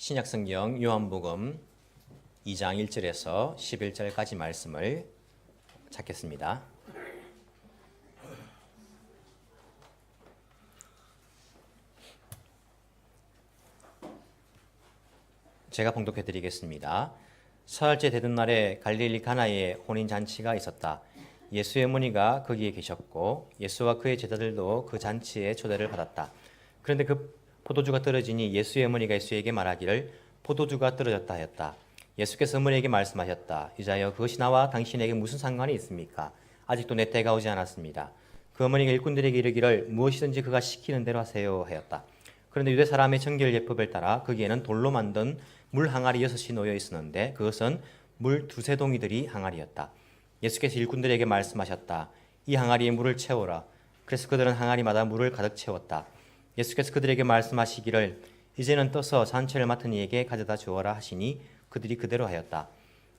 신약성경 요한복음 2장 1절에서 11절까지 말씀을 찾겠습니다. 제가 봉독해 드리겠습니다. 사흘째 되던 날에 갈릴리 가나에 혼인잔치가 있었다. 예수의 어머니가 거기에 계셨고 예수와 그의 제자들도 그 잔치에 초대를 받았다. 그런데 그 포도주가 떨어지니 예수의 어머니가 예수에게 말하기를 포도주가 떨어졌다 하였다. 예수께서 어머니에게 말씀하셨다. 이자여 그것이 나와 당신에게 무슨 상관이 있습니까? 아직도 내 때가 오지 않았습니다. 그 어머니가 일꾼들에게 이르기를 무엇이든지 그가 시키는 대로 하세요 하였다. 그런데 유대 사람의 정결 예법을 따라 거기에는 돌로 만든 물 항아리 6이 놓여 있었는데 그것은 물 두세 동이들이 항아리였다. 예수께서 일꾼들에게 말씀하셨다. 이 항아리에 물을 채워라. 그래서 그들은 항아리마다 물을 가득 채웠다. 예수께서 그들에게 말씀하시기를 이제는 떠서 잔치를 맡은 이에게 가져다 주어라 하시니 그들이 그대로 하였다.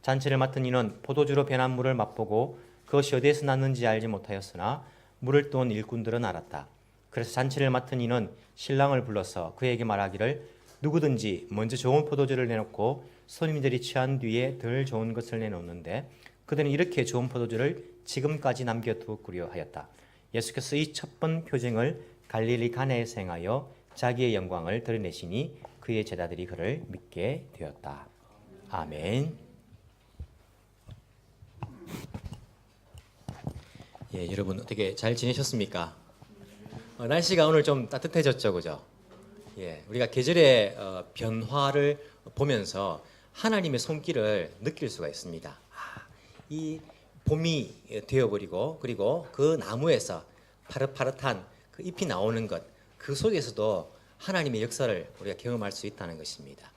잔치를 맡은 이는 포도주로 변한 물을 맛보고 그것이 어디에서 났는지 알지 못하였으나 물을 떠온 일꾼들은 알았다. 그래서 잔치를 맡은 이는 신랑을 불러서 그에게 말하기를 누구든지 먼저 좋은 포도주를 내놓고 손님들이 취한 뒤에 덜 좋은 것을 내놓는데 그들은 이렇게 좋은 포도주를 지금까지 남겨두었구려 하였다. 예수께서 이 첫 번 표징을 갈릴리 가나에서 행하여 자기의 영광을 드러내시니 그의 제자들이 그를 믿게 되었다. 아멘. 예, 여러분 어떻게 잘 지내셨습니까? 날씨가 오늘 좀 따뜻해졌죠, 그죠? 예, 우리가 계절의 변화를 보면서 하나님의 손길을 느낄 수가 있습니다. 이 봄이 되어버리고 그리고 그 나무에서 파릇파릇한 그 잎이 나오는 것, 그 속에서도 하나님의 역사를 우리가 경험할 수 있다는 것입니다.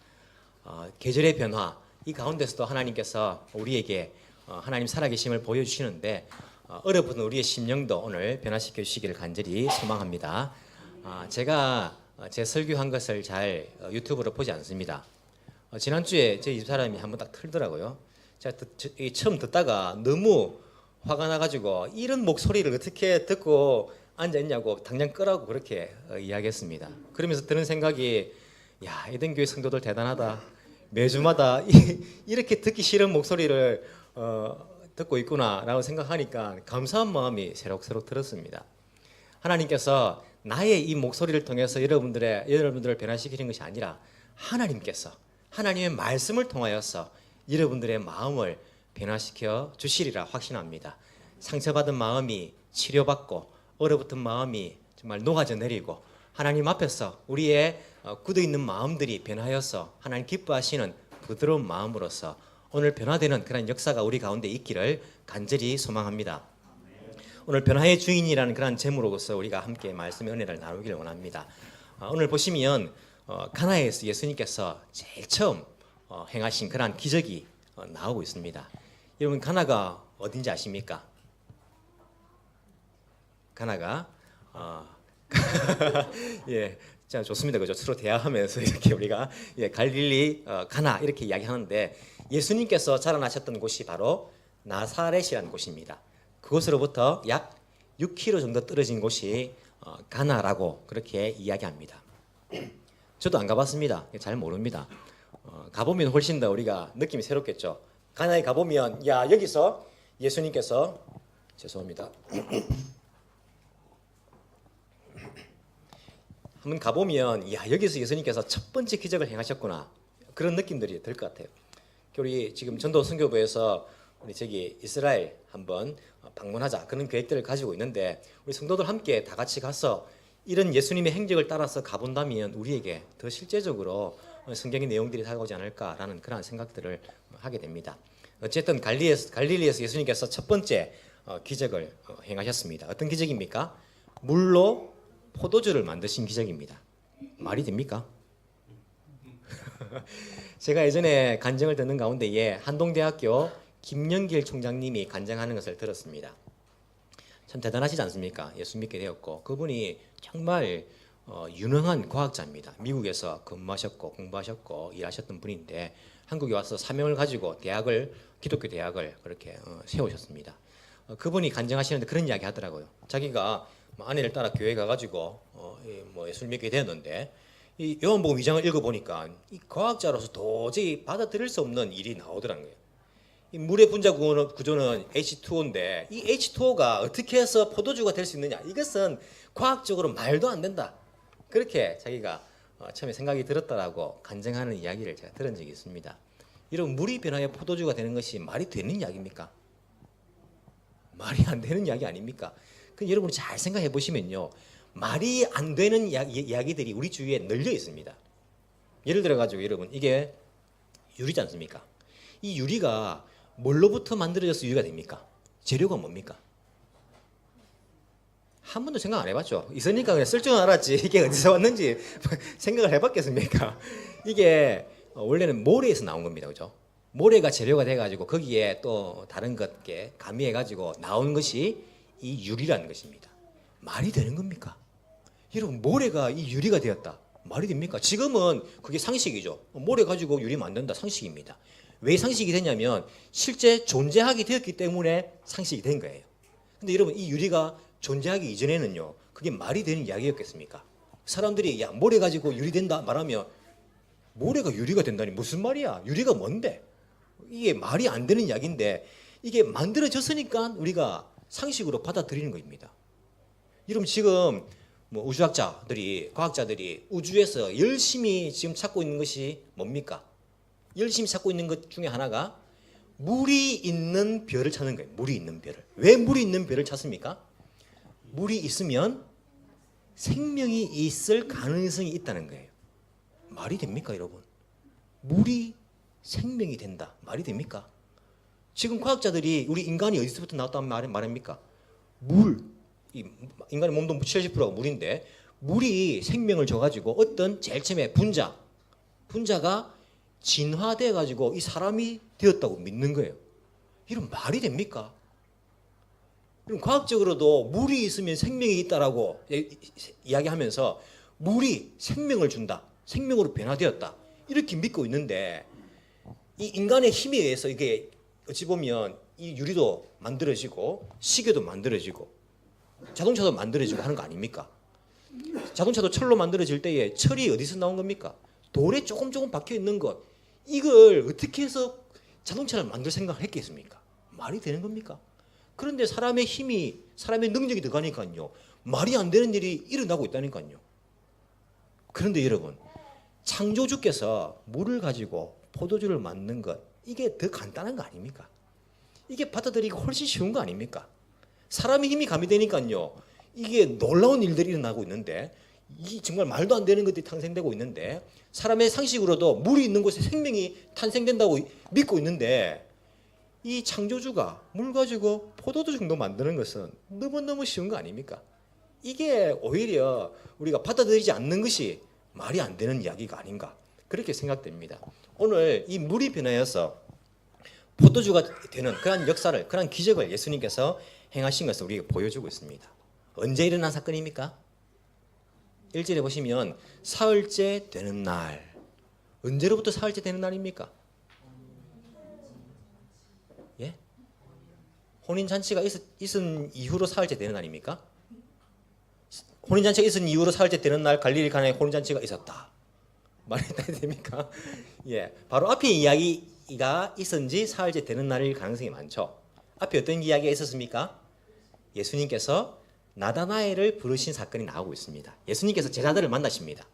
계절의 변화, 이 가운데서도 하나님께서 우리에게 하나님 살아계심을 보여주시는데 얼어붙은 우리의 심령도 오늘 변화시켜 주시기를 간절히 소망합니다. 제가 제 설교한 것을 잘 유튜브로 보지 않습니다. 지난주에 저희 집사람이 한번 딱 틀더라고요. 제가 처음 듣다가 너무 화가 나가지고 이런 목소리를 어떻게 듣고 앉아있냐고 당장 끄라고 그렇게 이야기했습니다. 그러면서 드는 생각이 야, 에덴교회 성도들 대단하다. 매주마다 이렇게 듣기 싫은 목소리를 듣고 있구나라고 생각하니까 감사한 마음이 새록새록 들었습니다. 하나님께서 나의 이 목소리를 통해서 여러분들을 변화시키는 것이 아니라 하나님께서 하나님의 말씀을 통하여서 여러분들의 마음을 변화시켜 주시리라 확신합니다. 상처받은 마음이 치료받고 얼어붙은 마음이 정말 녹아져 내리고 하나님 앞에서 우리의 굳어있는 마음들이 변하여서 하나님 기뻐하시는 부드러운 마음으로서 오늘 변화되는 그런 역사가 우리 가운데 있기를 간절히 소망합니다. 오늘 변화의 주인이라는 그런 제목으로서 우리가 함께 말씀의 은혜를 나누기를 원합니다. 오늘 보시면 가나에서 예수님께서 제일 처음 행하신 그런 기적이 나오고 있습니다. 여러분 가나가 어딘지 아십니까? 가나가 예, 자 좋습니다, 그죠? 서로 대화하면서 이렇게 우리가 갈릴리 가나 이렇게 이야기하는데 예수님께서 자라나셨던 곳이 바로 나사렛이라는 곳입니다. 그곳으로부터 약 6km 정도 떨어진 곳이 가나라고 그렇게 이야기합니다. 저도 안 가봤습니다. 잘 모릅니다. 가보면 훨씬 더 우리가 느낌이 새롭겠죠. 가나에 가보면 야 여기서 예수님께서 죄송합니다. 한번 가보면 야 여기서 예수님께서 첫 번째 기적을 행하셨구나 그런 느낌들이 들 것 같아요. 우리 지금 전도 선교부에서 우리 저기 이스라엘 한번 방문하자 그런 계획들을 가지고 있는데 우리 성도들 함께 다 같이 가서 이런 예수님의 행적을 따라서 가본다면 우리에게 더 실제적으로 성경의 내용들이 다가오지 않을까라는 그런 생각들을 하게 됩니다. 어쨌든 갈릴리에서 예수님께서 첫 번째 기적을 행하셨습니다. 어떤 기적입니까? 물로 포도주를 만드신 기적입니다. 말이 됩니까? 제가 예전에 간증을 듣는 가운데에 한동대학교 김영길 총장님이 간증하는 것을 들었습니다. 참 대단하시지 않습니까? 예수 믿게 되었고 그분이 정말 유능한 과학자입니다. 미국에서 근무하셨고 공부하셨고 일하셨던 분인데 한국에 와서 사명을 가지고 기독교 대학을 그렇게 세우셨습니다. 그분이 간증하시는데 그런 이야기 하더라고요. 자기가 아내를 따라 교회 가가지고 예수를 믿게 되었는데 이 요한복음 2장을 읽어보니까 이 과학자로서 도저히 받아들일 수 없는 일이 나오더란 거예요. 이 물의 분자 구조는 H2O인데 이 H2O가 어떻게 해서 포도주가 될 수 있느냐, 이것은 과학적으로 말도 안 된다. 그렇게 자기가 처음에 생각이 들었다라고 간증하는 이야기를 제가 들은 적이 있습니다. 이런 물이 변하여 포도주가 되는 것이 말이 되는 이야기입니까? 말이 안 되는 이야기 아닙니까? 그 여러분 잘 생각해 보시면요, 말이 안 되는 이야기들이 우리 주위에 널려 있습니다. 예를 들어 가지고 여러분, 이게 유리지 않습니까? 이 유리가 뭘로부터 만들어져서 유리가 됩니까? 재료가 뭡니까? 한 번도 생각 안 해봤죠? 있으니까 그냥 쓸 줄은 알았지 이게 어디서 왔는지 생각을 해봤겠습니까? 이게 원래는 모래에서 나온 겁니다, 그죠? 모래가 재료가 돼가지고 거기에 또 다른 것게 가미해가지고 나온 것이 이 유리라는 것입니다. 말이 되는 겁니까? 여러분, 모래가 이 유리가 되었다, 말이 됩니까? 지금은 그게 상식이죠. 모래 가지고 유리 만든다, 상식입니다. 왜 상식이 되냐면 실제 존재하게 되었기 때문에 상식이 된 거예요. 근데 여러분, 이 유리가 존재하기 이전에는요, 그게 말이 되는 이야기였겠습니까? 사람들이 야, 모래 가지고 유리 된다 말하면 모래가 유리가 된다니 무슨 말이야? 유리가 뭔데? 이게 말이 안 되는 이야기인데 이게 만들어졌으니까 우리가 상식으로 받아들이는 겁니다. 여러분, 지금 뭐 우주학자들이, 과학자들이 우주에서 열심히 지금 찾고 있는 것이 뭡니까? 열심히 찾고 있는 것 중에 하나가 물이 있는 별을 찾는 거예요. 물이 있는 별을. 왜 물이 있는 별을 찾습니까? 물이 있으면 생명이 있을 가능성이 있다는 거예요. 말이 됩니까, 여러분? 물이 생명이 된다, 말이 됩니까? 지금 과학자들이 우리 인간이 어디서부터 나왔다는 말입니까? 물. 인간의 몸도 70%가 물인데 물이 생명을 줘가지고 어떤 제일 처음에 분자가 진화돼 가지고 이 사람이 되었다고 믿는 거예요. 이런 말이 됩니까? 그럼 과학적으로도 물이 있으면 생명이 있다라고 이야기하면서 물이 생명을 준다, 생명으로 변화되었다, 이렇게 믿고 있는데 이 인간의 힘에 의해서 이게 어찌 보면 이 유리도 만들어지고 시계도 만들어지고 자동차도 만들어지고 하는 거 아닙니까? 자동차도 철로 만들어질 때에 철이 어디서 나온 겁니까? 돌에 조금 박혀 있는 것, 이걸 어떻게 해서 자동차를 만들 생각을 했겠습니까? 말이 되는 겁니까? 그런데 사람의 힘이, 사람의 능력이 들어가니까요, 말이 안 되는 일이 일어나고 있다니까요. 그런데 여러분, 창조주께서 물을 가지고 포도주를 만든 것, 이게 더 간단한 거 아닙니까? 이게 받아들이기 훨씬 쉬운 거 아닙니까? 사람의 힘이 가미되니까요, 이게 놀라운 일들이 일어나고 있는데, 이 정말 말도 안 되는 것들이 탄생되고 있는데, 사람의 상식으로도 물이 있는 곳에 생명이 탄생된다고 믿고 있는데, 이 창조주가 물 가지고 포도주 정도 만드는 것은 너무너무 쉬운 거 아닙니까? 이게 오히려 우리가 받아들이지 않는 것이 말이 안 되는 이야기가 아닌가, 그렇게 생각됩니다. 오늘 이 물이 변하여서 포도주가 되는 그런 역사를, 그런 기적을 예수님께서 행하신 것을 우리에게 보여주고 있습니다. 언제 일어난 사건입니까? 1절에 보시면 사흘째 되는 날. 언제로부터 사흘째 되는 날입니까? 예? 혼인잔치가 있은 이후로 사흘째 되는 날입니까? 혼인잔치가 있은 이후로 사흘째 되는 날 갈릴리 가나에 혼인잔치가 있었다, 말이 됩니까? 예, 바로 앞에 이야기가 있은지 사흘째 되는 날일 가능성이 많죠. 앞에 어떤 이야기가 있었습니까? 예수님께서 나다나엘을 부르신 사건이 나오고 있습니다. 예수님께서 제자들을 만나십니다.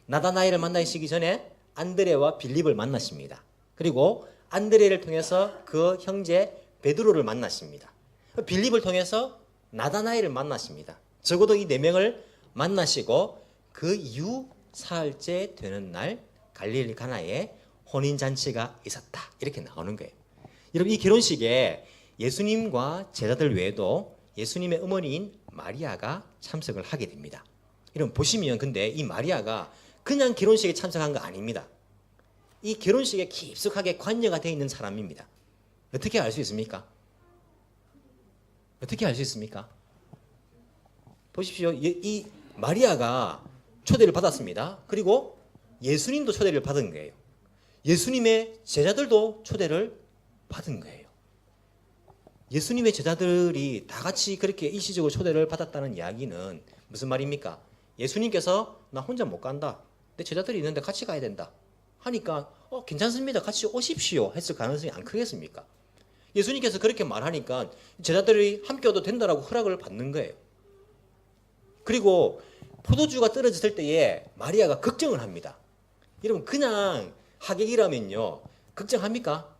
나다나엘을 만나시기 전에 안드레와 빌립을 만나십니다. 그리고 안드레를 통해서 그 형제 베드로를 만나십니다. 빌립을 통해서 나다나엘을 만나십니다. 적어도 이 네 명을 만나시고 그 이후 사흘째 되는 날 갈릴리 가나에 혼인잔치가 있었다, 이렇게 나오는 거예요. 여러분, 이 결혼식에 예수님과 제자들 외에도 예수님의 어머니인 마리아가 참석을 하게 됩니다. 여러분 보시면 근데 이 마리아가 그냥 결혼식에 참석한 거 아닙니다. 이 결혼식에 깊숙하게 관여가 되어 있는 사람입니다. 어떻게 알 수 있습니까? 어떻게 알 수 있습니까? 보십시오. 이 마리아가 초대를 받았습니다. 그리고 예수님도 초대를 받은 거예요. 예수님의 제자들도 초대를 받은 거예요. 예수님의 제자들이 다 같이 그렇게 일시적으로 초대를 받았다는 이야기는 무슨 말입니까? 예수님께서 나 혼자 못 간다, 내 제자들이 있는데 같이 가야 된다 하니까 괜찮습니다. 같이 오십시오 했을 가능성이 안 크겠습니까? 예수님께서 그렇게 말하니까 제자들이 함께 와도 된다라고 허락을 받는 거예요. 그리고 포도주가 떨어졌을 때에 마리아가 걱정을 합니다. 여러분 그냥 하객이라면요 걱정합니까?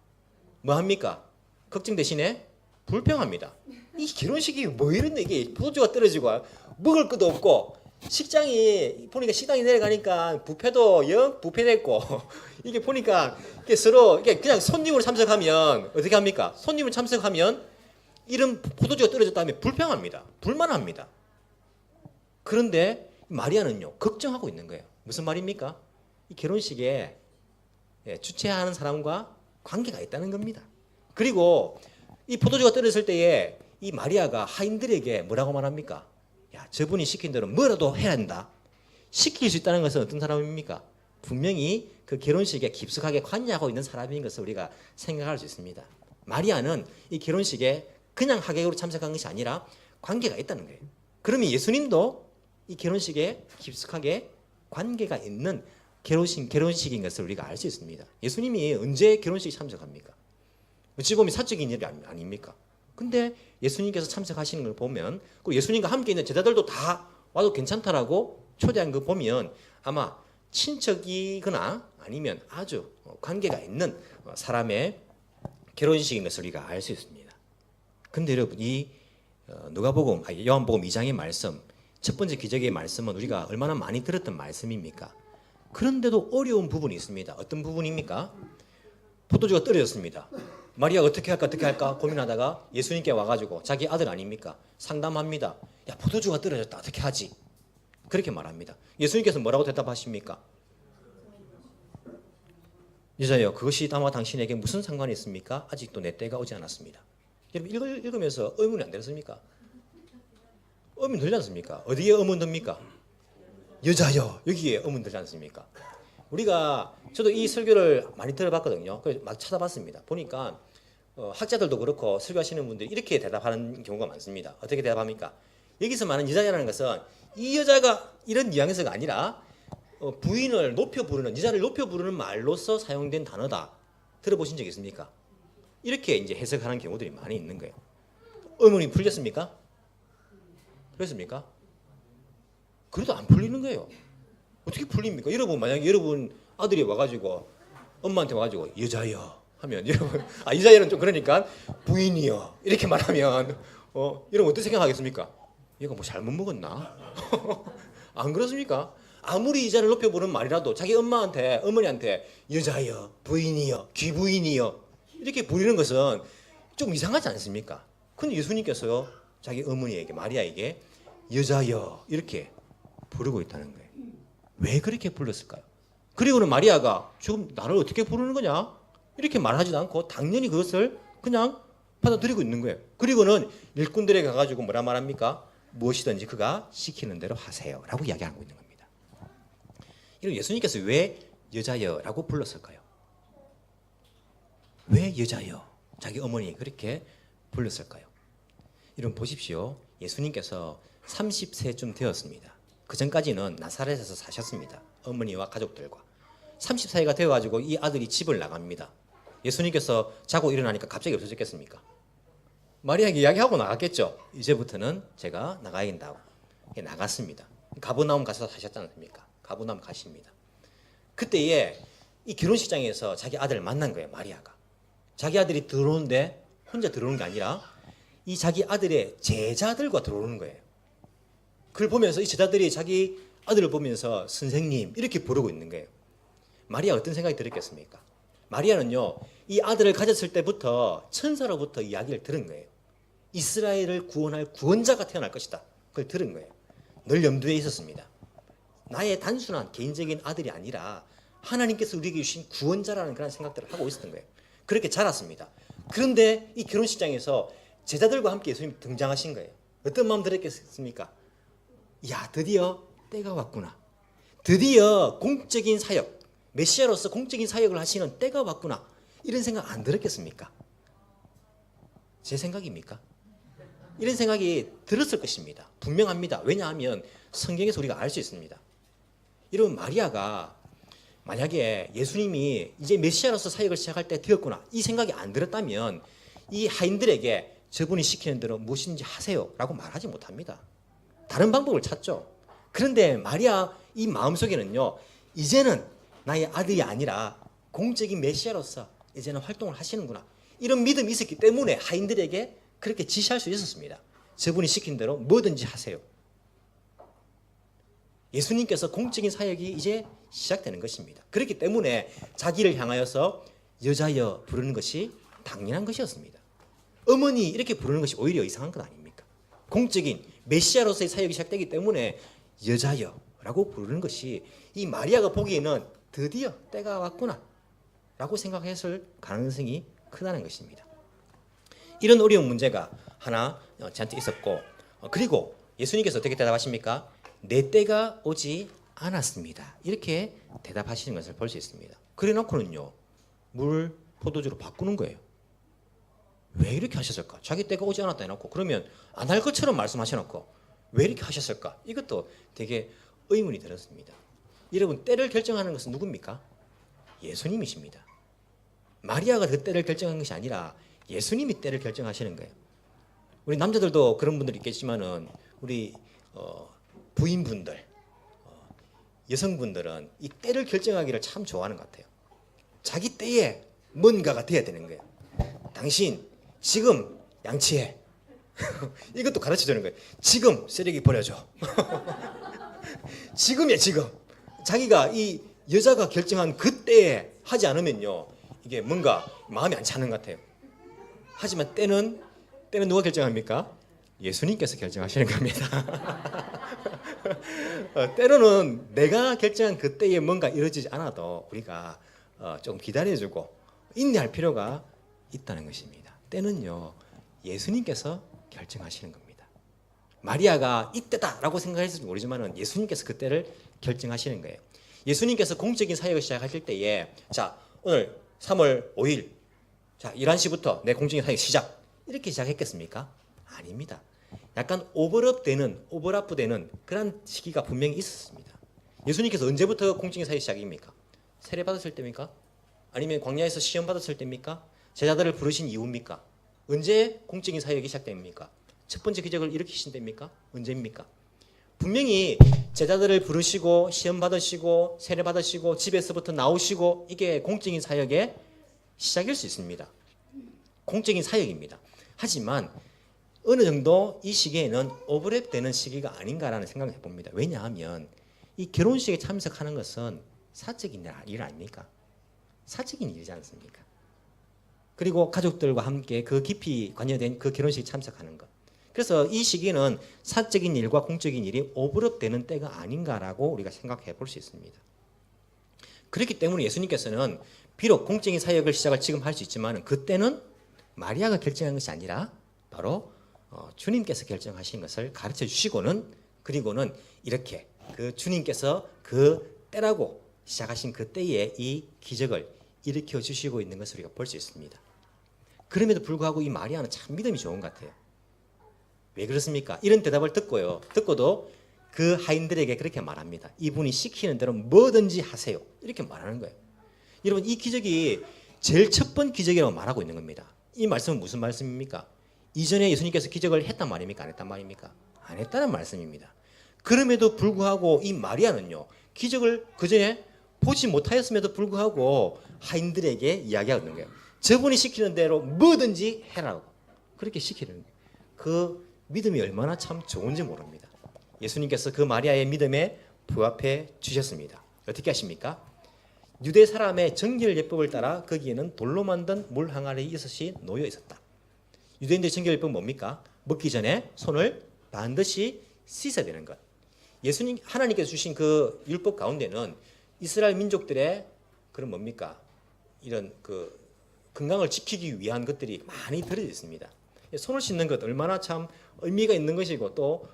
뭐 합니까? 걱정 대신에 불평합니다. 이 결혼식이 뭐 이런데 이게 포도주가 떨어지고 먹을 것도 없고 식장이 보니까 식당이 내려가니까 뷔페도 영 뷔페됐고 이게 보니까 이게 서로 이게 그냥 손님으로 참석하면 어떻게 합니까? 손님을 참석하면 이런 포도주가 떨어졌다면 불평합니다. 불만합니다. 그런데 마리아는요 걱정하고 있는 거예요. 무슨 말입니까? 이 결혼식에 주최하는 사람과 관계가 있다는 겁니다. 그리고 이 포도주가 떨어졌을 때에 이 마리아가 하인들에게 뭐라고 말합니까? 야, 저분이 시킨 대로 뭐라도 해야 한다. 시킬 수 있다는 것은 어떤 사람입니까? 분명히 그 결혼식에 깊숙하게 관여하고 있는 사람인 것을 우리가 생각할 수 있습니다. 마리아는 이 결혼식에 그냥 하객으로 참석한 것이 아니라 관계가 있다는 거예요. 그러면 예수님도 이 결혼식에 깊숙하게 관계가 있는 결혼식인 것을 우리가 알 수 있습니다. 예수님이 언제 결혼식에 참석합니까? 어찌 보면 사적인 일이 아닙니까? 근데 예수님께서 참석하시는 걸 보면 그리고 예수님과 함께 있는 제자들도 다 와도 괜찮다라고 초대한 거 보면 아마 친척이거나 아니면 아주 관계가 있는 사람의 결혼식인 것을 우리가 알 수 있습니다. 근데 여러분 이 요한복음 2장의 말씀 첫 번째 기적의 말씀은 우리가 얼마나 많이 들었던 말씀입니까? 그런데도 어려운 부분이 있습니다. 어떤 부분입니까? 포도주가 떨어졌습니다. 마리아가 어떻게 할까 고민하다가 예수님께 와가지고 자기 아들 아닙니까? 상담합니다. 야 포도주가 떨어졌다 어떻게 하지? 그렇게 말합니다. 예수님께서 뭐라고 대답하십니까? 여자여 그것이 나와 당신에게 무슨 상관이 있습니까? 아직도 내 때가 오지 않았습니다. 여러분 읽으면서 의문이 안 들었습니까? 의문 들지 않습니까? 어디에 의문 듭니까? 여자여 여기에 의문 들지 않습니까? 저도 이 설교를 많이 들어봤거든요. 그래서 막 찾아봤습니다. 보니까 학자들도 그렇고 설교하시는 분들이 이렇게 대답하는 경우가 많습니다. 어떻게 대답합니까? 여기서 말하는 여자라는 것은 이 여자가 이런 뉘앙스가 아니라 부인을 높여 부르는 여자를 높여 부르는 말로서 사용된 단어다. 들어보신 적 있습니까? 이렇게 이제 해석하는 경우들이 많이 있는 거예요. 의문이 풀렸습니까? 그랬습니까? 그래도 안 풀리는 거예요. 어떻게 풀립니까? 여러분 만약에 여러분 아들이 와가지고 엄마한테 와가지고 여자여 하면 여러분 여자여는 좀 그러니까 부인이여 이렇게 말하면 여러분 어떻게 생각하겠습니까? 얘가 뭐 잘못 먹었나? 안 그렇습니까? 아무리 여자를 높여 부르는 말이라도 자기 어머니한테 여자여 부인이여 귀부인이여 이렇게 부르는 것은 좀 이상하지 않습니까? 근데 예수님께서 자기 어머니에게 마리아에게 여자여 이렇게 부르고 있다는 거예요. 왜 그렇게 불렀을까요? 그리고는 마리아가 지금 나를 어떻게 부르는 거냐? 이렇게 말하지도 않고 당연히 그것을 그냥 받아들이고 있는 거예요. 그리고는 일꾼들에게 가가지고 뭐라 말합니까? 무엇이든지 그가 시키는 대로 하세요 라고 이야기하고 있는 겁니다. 이런 예수님께서 왜 여자여라고 불렀을까요? 왜 여자여? 자기 어머니 그렇게 불렀을까요? 여러분 보십시오. 예수님께서 30세쯤 되었습니다. 그 전까지는 나사렛에서 사셨습니다. 어머니와 가족들과. 30세가 되어가지고 이 아들이 집을 나갑니다. 예수님께서 자고 일어나니까 갑자기 없어졌겠습니까? 마리아에게 이야기하고 나갔겠죠. 이제부터는 제가 나가야 된다고. 나갔습니다. 가버나움 가서 사셨지 않습니까? 가버나움 가십니다. 그때에 이 결혼식장에서 자기 아들을 만난 거예요. 마리아가. 자기 아들이 들어오는데 혼자 들어오는 게 아니라 이 자기 아들의 제자들과 들어오는 거예요. 그걸 보면서 이 제자들이 자기 아들을 보면서 선생님 이렇게 부르고 있는 거예요. 마리아 어떤 생각이 들었겠습니까? 마리아는요 이 아들을 가졌을 때부터 천사로부터 이야기를 들은 거예요. 이스라엘을 구원할 구원자가 태어날 것이다. 그걸 들은 거예요. 늘 염두에 있었습니다. 나의 단순한 개인적인 아들이 아니라 하나님께서 우리에게 주신 구원자라는 그런 생각들을 하고 있었던 거예요. 그렇게 자랐습니다. 그런데 이 결혼식장에서 제자들과 함께 예수님이 등장하신 거예요. 어떤 마음 들었겠습니까? 야 드디어 때가 왔구나. 드디어 공적인 사역 메시아로서 공적인 사역을 하시는 때가 왔구나. 이런 생각 안 들었겠습니까? 제 생각입니까? 이런 생각이 들었을 것입니다. 분명합니다. 왜냐하면 성경에서 우리가 알 수 있습니다. 이런 마리아가 만약에 예수님이 이제 메시아로서 사역을 시작할 때 되었구나 이 생각이 안 들었다면 이 하인들에게 저분이 시키는 대로 무엇인지 하세요라고 말하지 못합니다. 다른 방법을 찾죠. 그런데 마리아 이 마음속에는요, 이제는 나의 아들이 아니라 공적인 메시아로서 이제는 활동을 하시는구나 이런 믿음이 있었기 때문에 하인들에게 그렇게 지시할 수 있었습니다. 저분이 시킨 대로 뭐든지 하세요. 예수님께서 공적인 사역이 이제 시작되는 것입니다. 그렇기 때문에 자기를 향하여서 여자여 부르는 것이 당연한 것이었습니다. 어머니 이렇게 부르는 것이 오히려 이상한 것 아닙니까? 공적인 메시아로서의 사역이 시작되기 때문에 여자여라고 부르는 것이 이 마리아가 보기에는 드디어 때가 왔구나 라고 생각했을 가능성이 크다는 것입니다. 이런 어려운 문제가 하나 저한테 있었고, 그리고 예수님께서 어떻게 대답하십니까? 내 때가 오지 않았습니다. 이렇게 대답하시는 것을 볼 수 있습니다. 그래 놓고는요, 물 포도주로 바꾸는 거예요. 왜 이렇게 하셨을까? 자기 때가 오지 않았다 해놓고 그러면 안 할 것처럼 말씀하셔놓고 왜 이렇게 하셨을까? 이것도 되게 의문이 들었습니다. 여러분, 때를 결정하는 것은 누굽니까? 예수님이십니다. 마리아가 그 때를 결정한 것이 아니라 예수님이 때를 결정하시는 거예요. 우리 남자들도 그런 분들이 있겠지만은 우리 부인분들, 여성분들은 이 때를 결정하기를 참 좋아하는 것 같아요. 자기 때에 뭔가가 돼야 되는 거예요. 당신 지금 양치해. 이것도 가르쳐 주는 거예요. 지금 쓰레기 버려줘. 지금이야 지금. 자기가 이 여자가 결정한 그 때에 하지 않으면요, 이게 뭔가 마음이 안 차는 것 같아요. 하지만 때는 누가 결정합니까? 예수님께서 결정하시는 겁니다. 때로는 내가 결정한 그 때에 뭔가 이루어지지 않아도 우리가 좀 기다려주고 인내할 필요가 있다는 것입니다. 때는요, 예수님께서 결정하시는 겁니다. 마리아가 이때다라고 생각했을지 모르지만 예수님께서 그 때를 결정하시는 거예요. 예수님께서 공적인 사역을 시작하실 때에 자, 오늘 3월 5일 자 11시부터 내 공적인 사역 시작 이렇게 시작했겠습니까? 아닙니다. 약간 오버랩되는 그런 시기가 분명히 있었습니다. 예수님께서 언제부터 공적인 사역 시작입니까? 세례 받았을 때입니까? 아니면 광야에서 시험 받았을 때입니까? 제자들을 부르신 이후입니까? 언제 공적인 사역이 시작됩니까? 첫 번째 기적을 일으키신 때입니까? 언제입니까? 분명히 제자들을 부르시고 시험 받으시고 세례 받으시고 집에서부터 나오시고 이게 공적인 사역의 시작일 수 있습니다. 공적인 사역입니다. 하지만 어느 정도 이 시기에는 오버랩되는 시기가 아닌가라는 생각을 해봅니다. 왜냐하면 이 결혼식에 참석하는 것은 사적인 일 아닙니까? 사적인 일이지 않습니까? 그리고 가족들과 함께 그 깊이 관여된 그 결혼식에 참석하는 것. 그래서 이 시기는 사적인 일과 공적인 일이 오버랩되는 때가 아닌가라고 우리가 생각해 볼 수 있습니다. 그렇기 때문에 예수님께서는 비록 공적인 사역을 시작을 지금 할 수 있지만 그때는 마리아가 결정한 것이 아니라 바로 주님께서 결정하신 것을 가르쳐 주시고는 그리고는 이렇게 그 주님께서 그 때라고 시작하신 그 때에 이 기적을 일으켜 주시고 있는 것을 우리가 볼 수 있습니다. 그럼에도 불구하고 이 마리아는 참 믿음이 좋은 것 같아요. 왜 그렇습니까? 이런 대답을 듣고도 그 하인들에게 그렇게 말합니다. 이분이 시키는 대로 뭐든지 하세요. 이렇게 말하는 거예요. 여러분, 이 기적이 제일 첫 번 기적이라고 말하고 있는 겁니다. 이 말씀은 무슨 말씀입니까? 이전에 예수님께서 기적을 했단 말입니까? 안 했단 말입니까? 안 했다는 말씀입니다. 그럼에도 불구하고 이 마리아는요, 기적을 그전에 보지 못하였음에도 불구하고 하인들에게 이야기하는 거예요. 저분이 시키는 대로 뭐든지 해라고 그렇게 시키는 거예요. 그 믿음이 얼마나 참 좋은지 모릅니다. 예수님께서 그 마리아의 믿음에 부합해 주셨습니다. 어떻게 하십니까? 유대 사람의 정결 예법을 따라 거기에는 돌로 만든 물 항아리 6이 놓여 있었다. 유대인들의 정결 예법은 뭡니까? 먹기 전에 손을 반드시 씻어야 되는 것. 예수님 하나님께서 주신 그 율법 가운데는 이스라엘 민족들의 그런 뭡니까? 이런 그 건강을 지키기 위한 것들이 많이 들어져 있습니다. 손을 씻는 것 얼마나 참 의미가 있는 것이고 또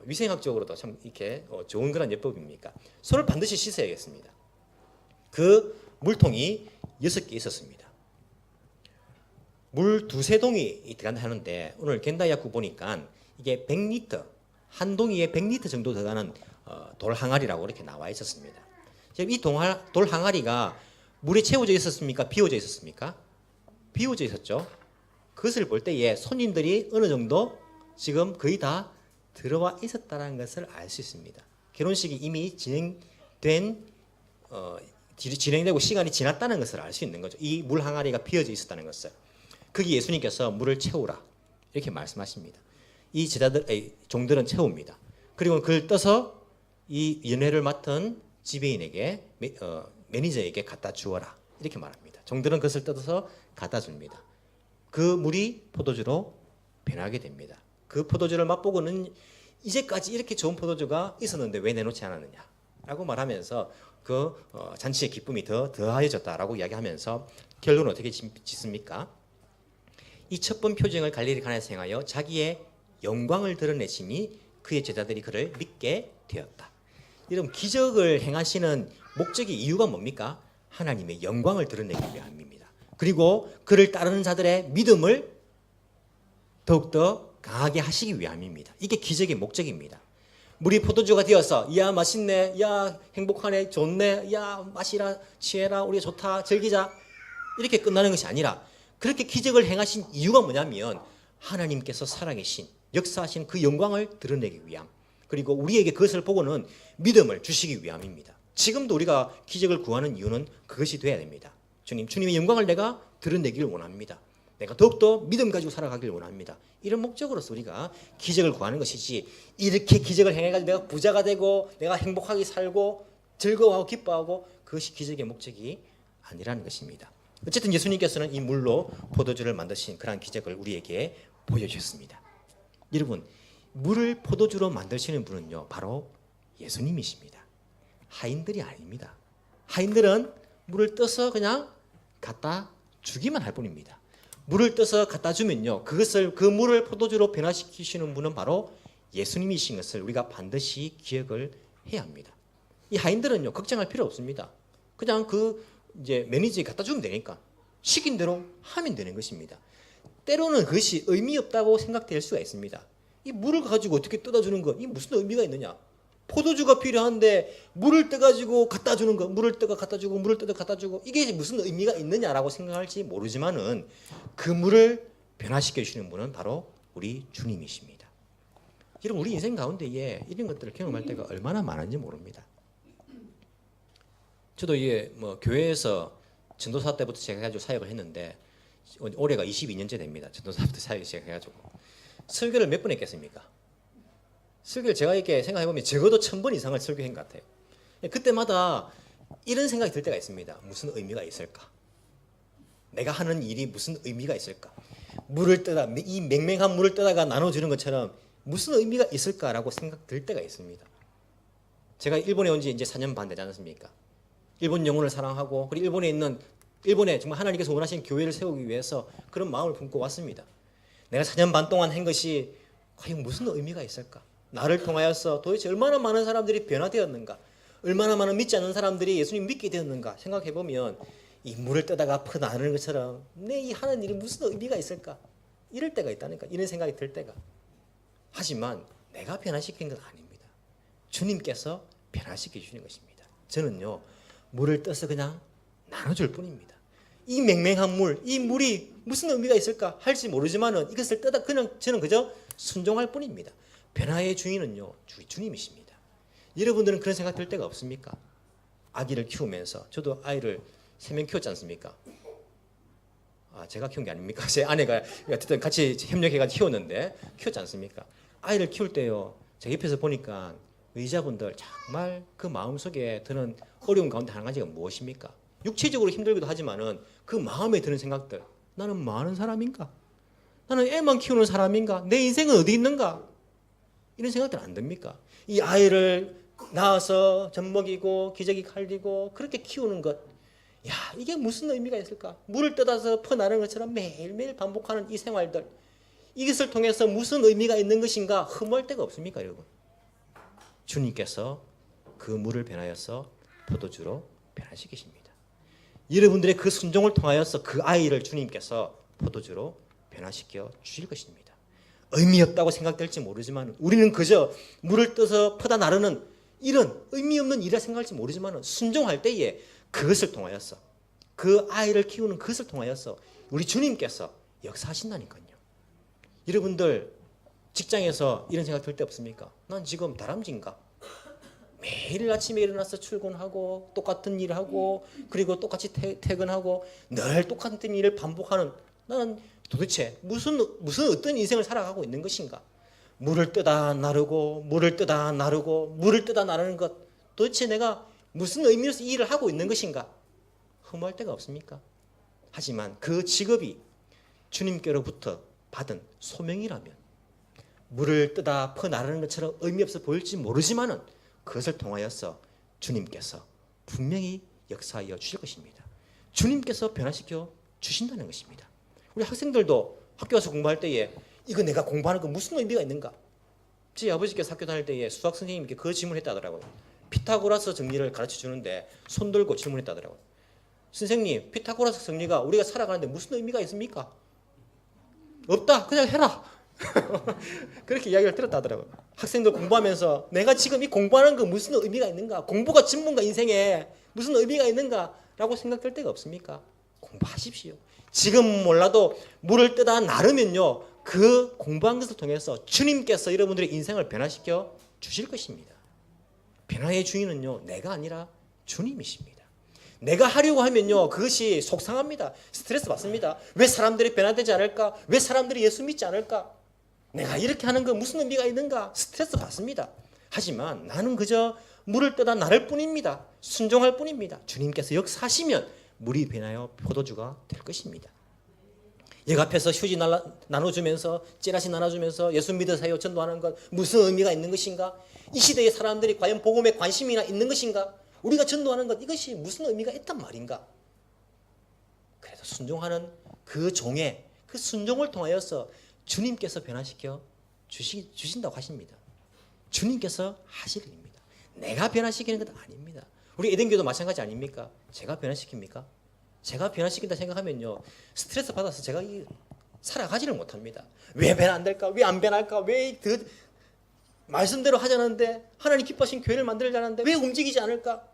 위생학적으로도 참 이렇게 좋은 그런 예법입니까? 손을 반드시 씻어야겠습니다. 그 물통이 6개 있었습니다. 물 2-3동이 들어간다 하는데 오늘 겐다이아쿠 보니까 이게 100리터 한 동이에 100리터 정도 들어가는 돌 항아리라고 이렇게 나와 있었습니다. 지금 이 돌 항아리가 물에 채워져 있었습니까? 비워져 있었습니까? 비워져 있었죠. 그것을 볼 때에 손님들이 어느 정도 지금 거의 다 들어와 있었다는 것을 알 수 있습니다. 결혼식이 이미 진행되고 시간이 지났다는 것을 알 수 있는 거죠. 이 물 항아리가 비어져 있었다는 것을. 거기 예수님께서 물을 채우라 이렇게 말씀하십니다. 이 종들은 채웁니다. 그리고 그걸 떠서 이 연회를 맡은 지배인에게 매니저에게 갖다 주어라 이렇게 말합니다. 종들은 그것을 뜯어서 갖다 줍니다. 그 물이 포도주로 변하게 됩니다. 그 포도주를 맛보고는 이제까지 이렇게 좋은 포도주가 있었는데 왜 내놓지 않았느냐라고 말하면서 그 잔치의 기쁨이 더하여졌다라고 이야기하면서 결론은 어떻게 짓습니까? 이 첫 번 표징을 갈릴리 가나에서 행하여 자기의 영광을 드러내시니 그의 제자들이 그를 믿게 되었다. 여러분, 기적을 행하시는 목적의 이유가 뭡니까? 하나님의 영광을 드러내기 위함입니다. 그리고 그를 따르는 자들의 믿음을 더욱더 강하게 하시기 위함입니다. 이게 기적의 목적입니다. 물이 포도주가 되어서 야 맛있네, 야 행복하네, 좋네, 야 마시라, 취해라, 우리 좋다, 즐기자 이렇게 끝나는 것이 아니라 그렇게 기적을 행하신 이유가 뭐냐면 하나님께서 살아계신 역사하신 그 영광을 드러내기 위함, 그리고 우리에게 그것을 보고는 믿음을 주시기 위함입니다. 지금도 우리가 기적을 구하는 이유는 그것이 돼야 됩니다. 주님의 영광을 내가 드러내기를 원합니다. 내가 더욱더 믿음 가지고 살아가기를 원합니다. 이런 목적으로서 우리가 기적을 구하는 것이지, 이렇게 기적을 행해가지고 내가 부자가 되고 내가 행복하게 살고 즐거워하고 기뻐하고, 그것이 기적의 목적이 아니라는 것입니다. 어쨌든 예수님께서는 이 물로 포도주를 만드신 그러한 기적을 우리에게 보여주셨습니다. 여러분, 물을 포도주로 만드시는 분은요 바로 예수님이십니다. 하인들이 아닙니다. 하인들은 물을 떠서 그냥 갖다 주기만 할 뿐입니다. 물을 떠서 갖다 주면요 그 물을 포도주로 변화시키시는 분은 바로 예수님이신 것을 우리가 반드시 기억을 해야 합니다. 이 하인들은요 걱정할 필요 없습니다. 그냥 이제 매니저에 갖다 주면 되니까 시킨 대로 하면 되는 것입니다. 때로는 그것이 의미 없다고 생각될 수가 있습니다. 이 물을 가지고 어떻게 떠다주는 것, 이 무슨 의미가 있느냐? 포도주가 필요한데 물을 떠가지고 갖다 주는 것, 물을 떠가 갖다 주고 물을 떠가 갖다 주고, 이게 무슨 의미가 있느냐라고 생각할지 모르지만은 그 물을 변화시켜 주시는 분은 바로 우리 주님이십니다. 여러분, 우리 인생 가운데에 이런 것들을 경험할 때가 얼마나 많은지 모릅니다. 저도 이게 교회에서 전도사 때부터 제가 가지고 사역을 했는데 올해가 22년째 됩니다. 전도사부터 사역을 시작해가지고 설교를 몇 번 했겠습니까? 설교를 제가 이렇게 생각해보면 적어도 1000번 이상을 설교한 것 같아요. 그때마다 이런 생각이 들 때가 있습니다. 무슨 의미가 있을까? 내가 하는 일이 무슨 의미가 있을까? 이 맹맹한 물을 떠다가 나눠주는 것처럼 무슨 의미가 있을까라고 생각 들 때가 있습니다. 제가 일본에 온 지 이제 4년 반 되지 않습니까? 일본 영혼을 사랑하고, 그리고 일본에 정말 하나님께서 원하신 교회를 세우기 위해서 그런 마음을 품고 왔습니다. 내가 4년 반 동안 한 것이 과연 무슨 의미가 있을까? 나를 통하여서 도대체 얼마나 많은 사람들이 변화되었는가? 얼마나 많은 믿지 않는 사람들이 예수님 믿게 되었는가? 생각해보면 이 물을 떠다가 퍼나르는 것처럼 내 이 하는 일이 무슨 의미가 있을까? 이럴 때가 있다니까. 이런 생각이 들 때가. 하지만 내가 변화시킨 건 아닙니다. 주님께서 변화시켜 주시는 것입니다. 저는요 물을 떠서 그냥 나눠줄 뿐입니다. 이 맹맹한 물, 이 물이 무슨 의미가 있을까 할지 모르지만은 이것을 떠다 저는 그저 순종할 뿐입니다. 변화의 주인은요 주님이십니다. 여러분들은 그런 생각 들 때가 없습니까? 아기를 키우면서, 저도 아이를 3명 키웠지 않습니까? 제가 키운 게 아닙니까? 제 아내가 어쨌든 같이 협력해가지고 키웠지 않습니까? 아이를 키울 때요 제가 옆에서 보니까 의자분들 정말 그 마음속에 드는 어려운 가운데 한 가지가 무엇입니까? 육체적으로 힘들기도 하지만은 그 마음에 드는 생각들, 나는 뭐 하는 사람인가? 나는 애만 키우는 사람인가? 내 인생은 어디 있는가? 이런 생각들 안 듭니까? 이 아이를 낳아서 젖먹이고 기저귀 갈리고 그렇게 키우는 것, 야 이게 무슨 의미가 있을까? 물을 떠다서 퍼나르는 것처럼 매일매일 반복하는 이 생활들, 이것을 통해서 무슨 의미가 있는 것인가 흠모할 데가 없습니까, 여러분? 주님께서 그 물을 변하여서 포도주로 변화시키십니다. 여러분들의 그 순종을 통하여서 그 아이를 주님께서 포도주로 변화시켜 주실 것입니다. 의미 없다고 생각될지 모르지만 우리는 그저 물을 떠서 퍼다 나르는 이런 의미 없는 일이라 생각할지 모르지만 순종할 때에 그것을 통하여서 그 아이를 키우는 그것을 통하여서 우리 주님께서 역사하신다니까요. 여러분들 직장에서 이런 생각 들 때 없습니까? 난 지금 다람쥐인가? 매일 아침에 일어나서 출근하고 똑같은 일을 하고 그리고 똑같이 퇴근하고 늘 똑같은 일을 반복하는 나는 도대체 무슨 어떤 인생을 살아가고 있는 것인가? 물을 뜨다 나르고 물을 뜨다 나르고 물을 뜨다 나르는 것 도대체 내가 무슨 의미로서 이 일을 하고 있는 것인가? 허무할 데가 없습니까? 하지만 그 직업이 주님께로부터 받은 소명이라면 물을 뜨다 퍼나르는 것처럼 의미 없어 보일지 모르지만은 그것을 통하여서 주님께서 분명히 역사하여 주실 것입니다. 주님께서 변화시켜 주신다는 것입니다. 우리 학생들도 학교 가서 공부할 때에 이거 내가 공부하는 거 무슨 의미가 있는가? 제 아버지께서 학교 다닐 때에 수학 선생님께 그 질문했다더라고요. 피타고라스 정리를 가르쳐 주는데 손 들고 질문했다더라고요. 선생님, 피타고라스 정리가 우리가 살아가는데 무슨 의미가 있습니까? 없다. 그냥 해라. 그렇게 이야기를 들었다더라고요. 학생들 공부하면서 내가 지금 이 공부하는 거 무슨 의미가 있는가? 공부가 전문가 인생에 무슨 의미가 있는가? 라고 생각될 때가 없습니까? 공부하십시오. 지금 몰라도 물을 뜨다 나르면요. 그 공부한 것을 통해서 주님께서 여러분들의 인생을 변화시켜 주실 것입니다. 변화의 주인은요. 내가 아니라 주님이십니다. 내가 하려고 하면요. 그것이 속상합니다. 스트레스 받습니다. 왜 사람들이 변화되지 않을까? 왜 사람들이 예수 믿지 않을까? 내가 이렇게 하는 거 무슨 의미가 있는가? 스트레스 받습니다. 하지만 나는 그저 물을 뜨다 나를 뿐입니다. 순종할 뿐입니다. 주님께서 역사하시면 물이 변하여 포도주가 될 것입니다. 역 앞에서 휴지 나눠주면서 찌라시 나눠주면서 예수 믿으세요 전도하는 것 무슨 의미가 있는 것인가? 이 시대의 사람들이 과연 복음에 관심이나 있는 것인가? 우리가 전도하는 것 이것이 무슨 의미가 있단 말인가? 그래서 순종하는 그 종의 그 순종을 통하여서 주님께서 변화시켜 주신다고 하십니다. 주님께서 하실 일입니다. 내가 변화시키는 것 아닙니다. 우리 에덴교도 마찬가지 아닙니까? 제가 변화시킵니까? 제가 변화시킨다 생각하면요. 스트레스 받아서 제가 살아가지를 못합니다. 왜 변화 안 될까? 왜 안 변할까? 왜 말씀대로 하자는데 하나님 기뻐하신 교회를 만들자는데 왜 움직이지 않을까?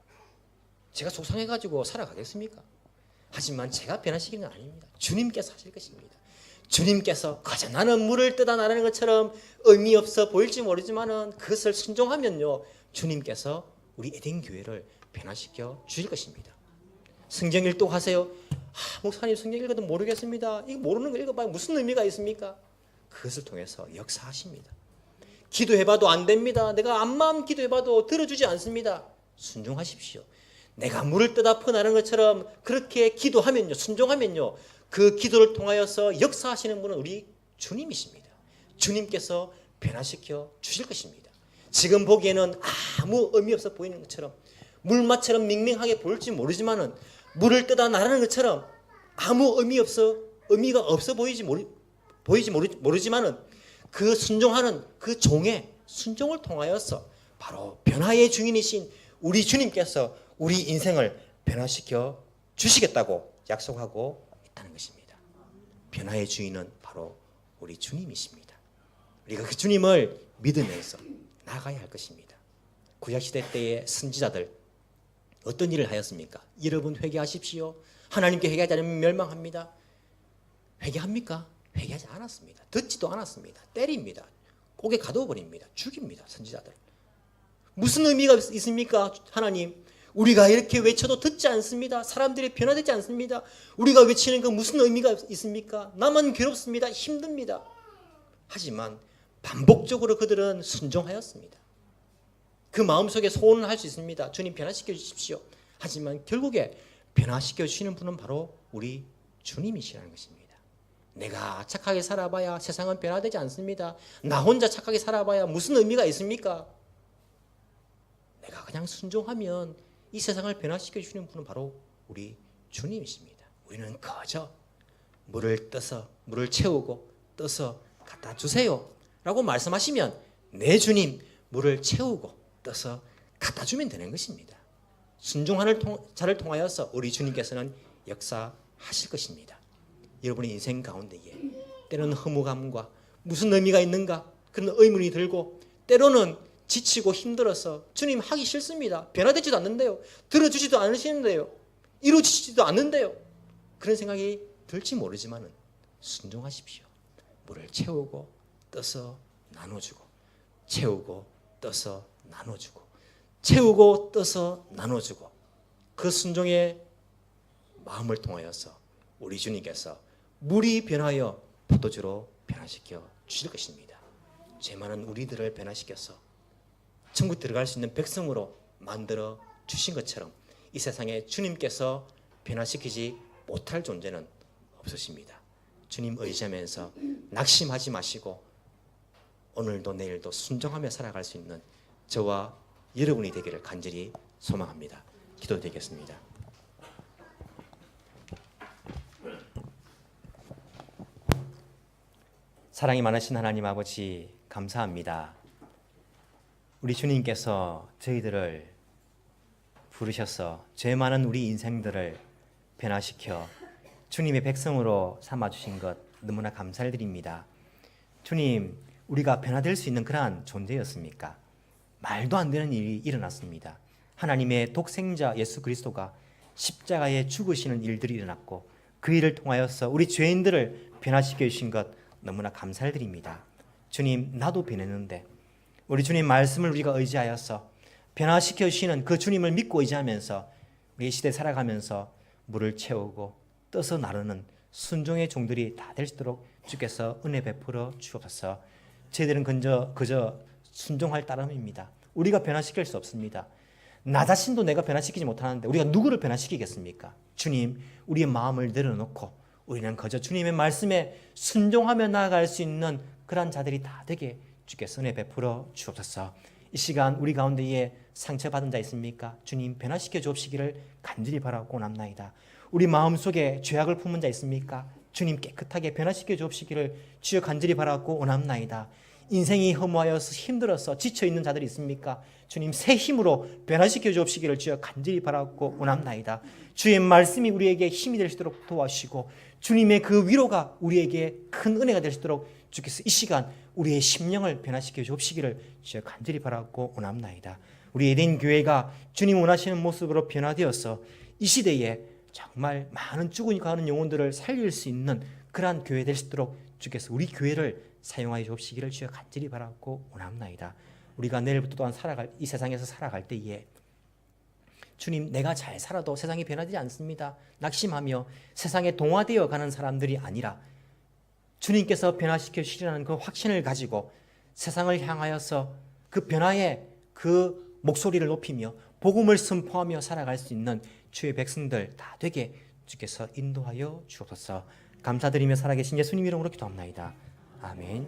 제가 속상해가지고 살아가겠습니까? 하지만 제가 변화시키는 건 아닙니다. 주님께서 하실 것입니다. 주님께서 그저 나는 물을 뜨다 나르는 것처럼 의미 없어 보일지 모르지만은 그것을 순종하면요. 주님께서 우리 에덴 교회를 변화시켜 주실 것입니다. 성경 일독하세요. 목사님 성경 읽어도 모르겠습니다. 이거 모르는 거 읽어봐야 무슨 의미가 있습니까? 그것을 통해서 역사하십니다. 기도해봐도 안 됩니다. 내가 암만 기도해봐도 들어주지 않습니다. 순종하십시오. 내가 물을 뜨다 퍼나르는 것처럼 그렇게 기도하면요. 순종하면요. 그 기도를 통하여서 역사하시는 분은 우리 주님이십니다. 주님께서 변화시켜 주실 것입니다. 지금 보기에는 아무 의미 없어 보이는 것처럼 물맛처럼 밍밍하게 보일지 모르지만은 물을 뜨다 나르는 것처럼 아무 의미가 없어 보이지 모르지만은 그 순종하는 그 종의 순종을 통하여서 바로 변화의 주인이신 우리 주님께서 우리 인생을 변화시켜 주시겠다고 약속하고 있다는 것입니다. 변화의 주인은 바로 우리 주님이십니다. 우리가 그 주님을 믿으면서 나아가야 할 것입니다. 구약시대 때의 선지자들 어떤 일을 하였습니까? 여러분 회개하십시오. 하나님께 회개하지 않으면 멸망합니다. 회개합니까? 회개하지 않았습니다. 듣지도 않았습니다. 때립니다. 고개 가둬버립니다. 죽입니다. 선지자들. 무슨 의미가 있습니까? 하나님 우리가 이렇게 외쳐도 듣지 않습니다. 사람들이 변화되지 않습니다. 우리가 외치는 건 무슨 의미가 있습니까? 나만 괴롭습니다. 힘듭니다. 하지만 반복적으로 그들은 순종하였습니다. 그 마음속에 소원을 할 수 있습니다. 주님 변화시켜 주십시오. 하지만 결국에 변화시켜 주시는 분은 바로 우리 주님이시라는 것입니다. 내가 착하게 살아봐야 세상은 변화되지 않습니다. 나 혼자 착하게 살아봐야 무슨 의미가 있습니까? 내가 그냥 순종하면 이 세상을 변화시켜 주시는 분은 바로 우리 주님이십니다. 우리는 그저 물을 떠서 물을 채우고 떠서 갖다 주세요 라고 말씀하시면 내 주님 물을 채우고 떠서 갖다 주면 되는 것입니다. 순종하는 자를 통하여서 우리 주님께서는 역사하실 것입니다. 여러분의 인생 가운데에 때로는 허무감과 무슨 의미가 있는가 그런 의문이 들고 때로는 지치고 힘들어서 주님 하기 싫습니다. 변화되지도 않는데요. 들어주지도 않으시는데요. 이루어지지도 않는데요. 그런 생각이 들지 모르지만은 순종하십시오. 물을 채우고 떠서 나눠주고, 채우고 떠서 나눠주고, 채우고 떠서 나눠주고, 그 순종의 마음을 통하여서 우리 주님께서 물이 변하여 포도주로 변화시켜 주실 것입니다. 죄 많은 우리들을 변화시켜서 천국 들어갈 수 있는 백성으로 만들어 주신 것처럼 이 세상에 주님께서 변화시키지 못할 존재는 없으십니다. 주님 의지하면서 낙심하지 마시고 오늘도 내일도 순종하며 살아갈 수 있는 저와 여러분이 되기를 간절히 소망합니다. 기도드리겠습니다. 사랑이 많으신 하나님 아버지, 감사합니다. 우리 주님께서 저희들을 부르셔서 죄 많은 우리 인생들을 변화시켜 주님의 백성으로 삼아주신 것 너무나 감사를 드립니다. 주님, 우리가 변화될 수 있는 그러한 존재였습니까? 말도 안 되는 일이 일어났습니다. 하나님의 독생자 예수 그리스도가 십자가에 죽으시는 일들이 일어났고 그 일을 통하여서 우리 죄인들을 변화시켜 주신 것 너무나 감사를 드립니다. 주님, 나도 변했는데 우리 주님 말씀을 우리가 의지하여서 변화시켜 주시는 그 주님을 믿고 의지하면서 우리 시대 살아가면서 물을 채우고 떠서 나르는 순종의 종들이 다 될 수 있도록 주께서 은혜 베풀어 주옵소서. 저희들은 그저 순종할 따름입니다. 우리가 변화시킬 수 없습니다. 나 자신도 내가 변화시키지 못하는데 우리가 누구를 변화시키겠습니까? 주님, 우리의 마음을 내려놓고 우리는 그저 주님의 말씀에 순종하며 나아갈 수 있는 그러한 자들이 다 되게 주께서 은혜 베풀어 주옵소서. 이 시간 우리 가운데에 상처받은 자 있습니까? 주님, 변화시켜 주옵시기를 간절히 바라고 남나이다. 우리 마음속에 죄악을 품은 자 있습니까? 주님, 깨끗하게 변화시켜 주옵시기를 주여 간절히 바라고 원합나이다. 인생이 허무하여서 힘들어서 지쳐있는 자들이 있습니까? 주님, 새 힘으로 변화시켜 주옵시기를 주여 간절히 바라고 원합나이다. 주의 말씀이 우리에게 힘이 될 수 있도록 도와주시고 주님의 그 위로가 우리에게 큰 은혜가 될 수 있도록 주께서 이 시간 우리의 심령을 변화시켜 주옵시기를 주여 간절히 바라고 원합나이다. 우리 에덴 교회가 주님 원하시는 모습으로 변화되어서 이 시대에 정말 많은 죽어가는 영혼들을 살릴 수 있는 그러한 교회 될 수 있도록 주께서 우리 교회를 사용하여 주옵시기를 주여 간절히 바라고 원합나이다. 우리가 내일부터 또한 이 세상에서 살아갈 때에 주님, 내가 잘 살아도 세상이 변화되지 않습니다. 낙심하며 세상에 동화되어 가는 사람들이 아니라 주님께서 변화시켜 주시라는 그 확신을 가지고 세상을 향하여서 그 변화의 그 목소리를 높이며 복음을 선포하며 살아갈 수 있는 주의 백성들 다 되게 주께서 인도하여 주옵소서. 감사드리며 살아계신 예수님 이름으로 기도합나이다. 아멘.